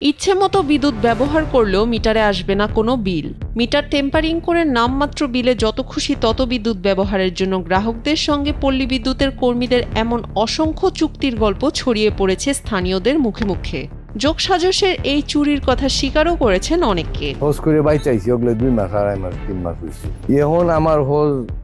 ইচ্ছেমতো বিদ্যুৎ ব্যবহার করলেও মিটারে আসবে না কোনো বিল। মিটার টেম্পারিং করে নামমাত্র বিলে যত খুশি তত বিদ্যুৎ ব্যবহারের জন্য গ্রাহকদের সঙ্গে পল্লী বিদ্যুতের কর্মীদের এমন অসংখ্য চুক্তির গল্প ছড়িয়ে পড়েছে স্থানীয়দের মুখে মুখে। যোগসাজশের এই চুরির কথা স্বীকারও করেছেন অনেকে। হোজ করে বাই চাইছি ওগুলো 2 মাস 2.5 মাস 3 মাস হয়েছে। এখন আমার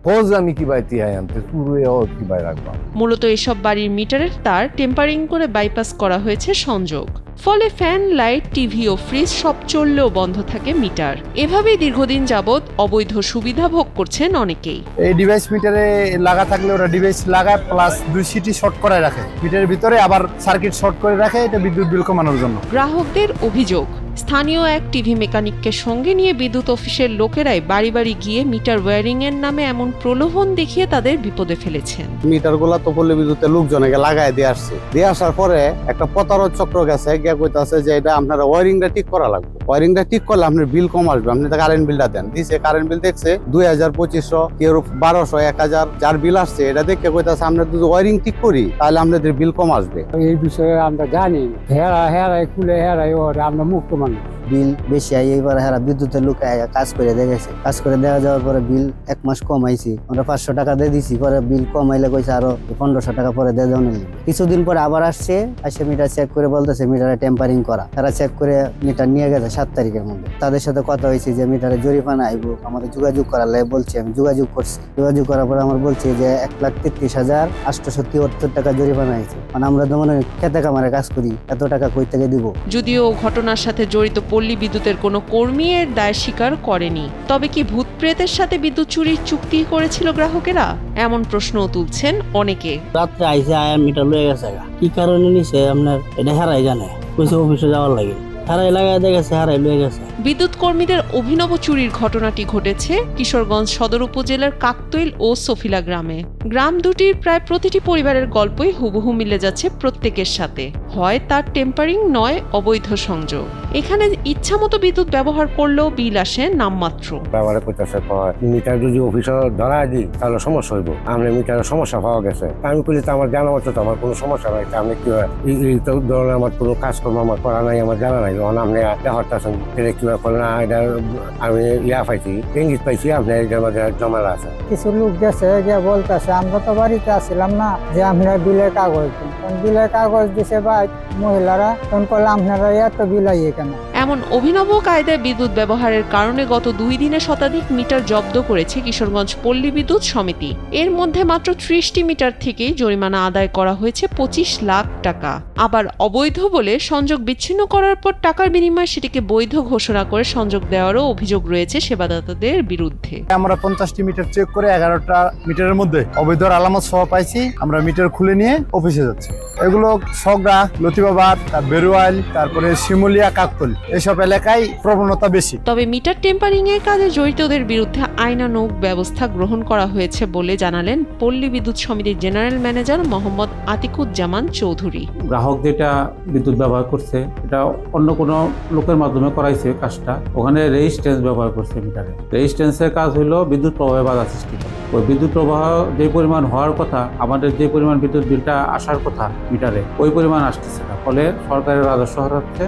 হোজ আমি কি বাই তিয়াই আনতে পুরো কি বাই রাখবো। মূলত এসব বাড়ির মিটারের তার টেম্পারিং করে বাইপাস করা হয়েছে সংযোগ। ফলে ফ্যান, লাইট, টিভি ও ফ্রিজ সব চললেও বন্ধ থাকে মিটার। এভাবেই দীর্ঘদিন যাবৎ অবৈধ সুবিধা ভোগ করছেন অনেকেই। এই ডিভাইস মিটারে লাগা থাকলে ওরা ডিভাইস লাগায় প্লাস 2 সিটি শর্ট করে রাখে, মিটারের ভিতরে আবার সার্কিট শর্ট করে রাখে, এটা বিদ্যুৎ বিল কমানোর জন্য। গ্রাহকদের অভিযোগ, স্থানীয় এক টিভি মেকানিককে সঙ্গে নিয়ে বিদ্যুৎ অফিসের লোকেরাই বাড়ি বাড়ি গিয়ে মিটার ওয়্যারিং এর নামে এমন প্রলোভন দেখিয়ে তাদের বিপদে ফেলেছেন। মিটারগুলা তো পল্লী বিদ্যুতের লোকজনকে লাগায় দিয়ে আসার পরে একটা প্রতারক চক্র গেছে, গিয়ে কইতাছে যে এটা আপনারা ওয়্যারিংটা ঠিক করা লাগবে, ওয়্যারিংটা ঠিক করলে আপনার বিল কম আসবে, আপনি কারেন্ট বিলটা দেন। দিছে কারেন্ট বিল দেখছে 2000, 2500, কেউ 1200, 1000, যার বিল আসছে এটা দেখে কইতাছে আমরা যদি ওয়্যারিং ঠিক করি তাহলে আপনাদের বিল কম আসবে। এই বিষয়ে আমরা জানি হেরাই খুলে হেরাই আমরা মুক্ত মানুষ। বিল বেশি আই এবার হেরা বিদ্যুতের লোক কাজ করে দেখেছে, কাজ করে দেওয়া যাওয়ার পরে বিল 1 মাস কমাইছি, আমরা 500 টাকা দিয়ে দিছি, পরে বিল কমাইলে কইছে আরো 1500 টাকা পরে দিয়ে দেওয়া নিল। কিছুদিন পরে আবার আসছে, আসে মিটার চেক করে বলতেছে মিটারে টেম্পারিং করা। তারা চেক করে মিটার নিয়ে গেছে 7 তারিখের মধ্যে। তাদের সাথে কথা হয়েছে যে মিটারে জরিমানা আইব, আমাদের যোগাযোগ করার লাগে বলছি। আমি যোগাযোগ করছি, যোগাযোগ করার পরে আমার বলছে যে 1,33,873 টাকা জরিমানা হয়েছে। মানে আমরা তো মনে খেতে কামারে কাজ করি, এত টাকা কই থেকে দিব। যদিও ঘটনার সাথে জড়িত পল্লী বিদ্যুতের কোনো কর্মী এর দায় স্বীকার করেনি। তবে কি ভূত প্রেতের সাথে বিদ্যুৎ চুরির চুক্তি করেছিল গ্রাহকেরা? এমন প্রশ্নও তুলছেন অনেকে। রাত্রে আইসে আয়া মিটার লয়ে গেছে, কি কারণে নিছে আপনার এটা হেরাই জানে, কইছে অফিসে যাওয়ার লাগে, হারাই লাগাই দেখেছে, হারাই লয়ে গেছে। বিদ্যুৎ কর্মীদের অভিনব চুরির ঘটনাটি ঘটেছে কিশোরগঞ্জ সদর উপজেলার কাকতইল ও সফিলা গ্রামে। গ্রাম দুটির প্রায় প্রতিটি পরিবারের গল্পই হুবহু মিলে যাচ্ছে প্রত্যেকের সাথে। হয় তার টেম্পারিং, নয় অবৈধ সংযোগ। এখানে ইচ্ছামতো বিদ্যুৎ ব্যবহার করলেও বিল আসে নামমাত্র। মিটার যদি অফিসে ধরা দিই তাহলে সমস্যা হইব, আমরা মিটারের সমস্যা পাওয়া গেছে। আমি বলি তো আমার জানা মতো তো আমার কোনো সমস্যা নাই, আমি কি এই ধরনের আমার কোনো কাজকর্ম আমার করা নাই, আমার জানা নাই। যখন আপনি হরতাছেন কিভাবে করলেন, এটা আমি পাইছি, ইঙ্গিত পাইছি আপনার এটার মধ্যে জমালা আছে। কিছু লোক গেছে গিয়ে বলতেছে আমরা তো বাড়িতে আসছিলাম না, যে আপনার বিলের কাগজ দিন। বিলের কাগজ দিছে বা মহিলারা, তখন করলে আপনারা এত বিল আইয়ে কেন? এমন অভিনব কায়দায় বিদ্যুৎ ব্যবহারের কারণে গত 2 দিনে শতাধিক মিটার জব্দ করেছে কিশোরগঞ্জ পল্লী বিদ্যুৎ সমিতি। এর মধ্যে মাত্র 30টি মিটার থেকেই জরিমানা আদায় করা হয়েছে 25 লাখ টাকা। আবার অবৈধ বলে সংযোগ বিচ্ছিন্ন করার পর টাকার বিনিময়ে সেটিকে বৈধ ঘোষণা করে সংযোগ দেওয়ারও অভিযোগ রয়েছে সেবাদাতাদের বিরুদ্ধে। আমরা 50টি মিটার চেক করে 11টা মিটারের মধ্যে অবৈধ আলামত সহ পাইছি। আমরা মিটার খুলে নিয়ে অফিসে যাচ্ছি। এগুলো সগড়া, লতিবাবাদ, বেরোয়াল, তারপরে শিমুলিয়া, কাকতলী এসব এলাকায় প্রবণতা বেশি। তবে মিটার টেম্পারিং এর কাজে জড়িতদের বিরুদ্ধে আইনানুগ ব্যবস্থা গ্রহণ করা হয়েছে বলে জানালেন পল্লী বিদ্যুৎ সমিতির জেনারেল ম্যানেজার মোহাম্মদ আতিকুজ্জামান চৌধুরী। গ্রাহক যেটা বিদ্যুৎ ব্যবহার করছে এটা অন্য কোনো লোকের মাধ্যমে করাইছে কাজটা, ওখানে রেজিস্ট্যান্স ব্যবহার করছে মিটারে। রেজিস্ট্যান্সের কাজ হলো বিদ্যুৎ প্রবাহে বাধা সৃষ্টি করা। ওই বিদ্যুৎ প্রবাহ যে পরিমাণ হওয়ার কথা, আমাদের যে পরিমাণ বিদ্যুৎ বিলটা আসার কথা মিটারে, ওই পরিমাণ আসতেছে না। ফলে সরকারের রাজস্ব হারাচ্ছে।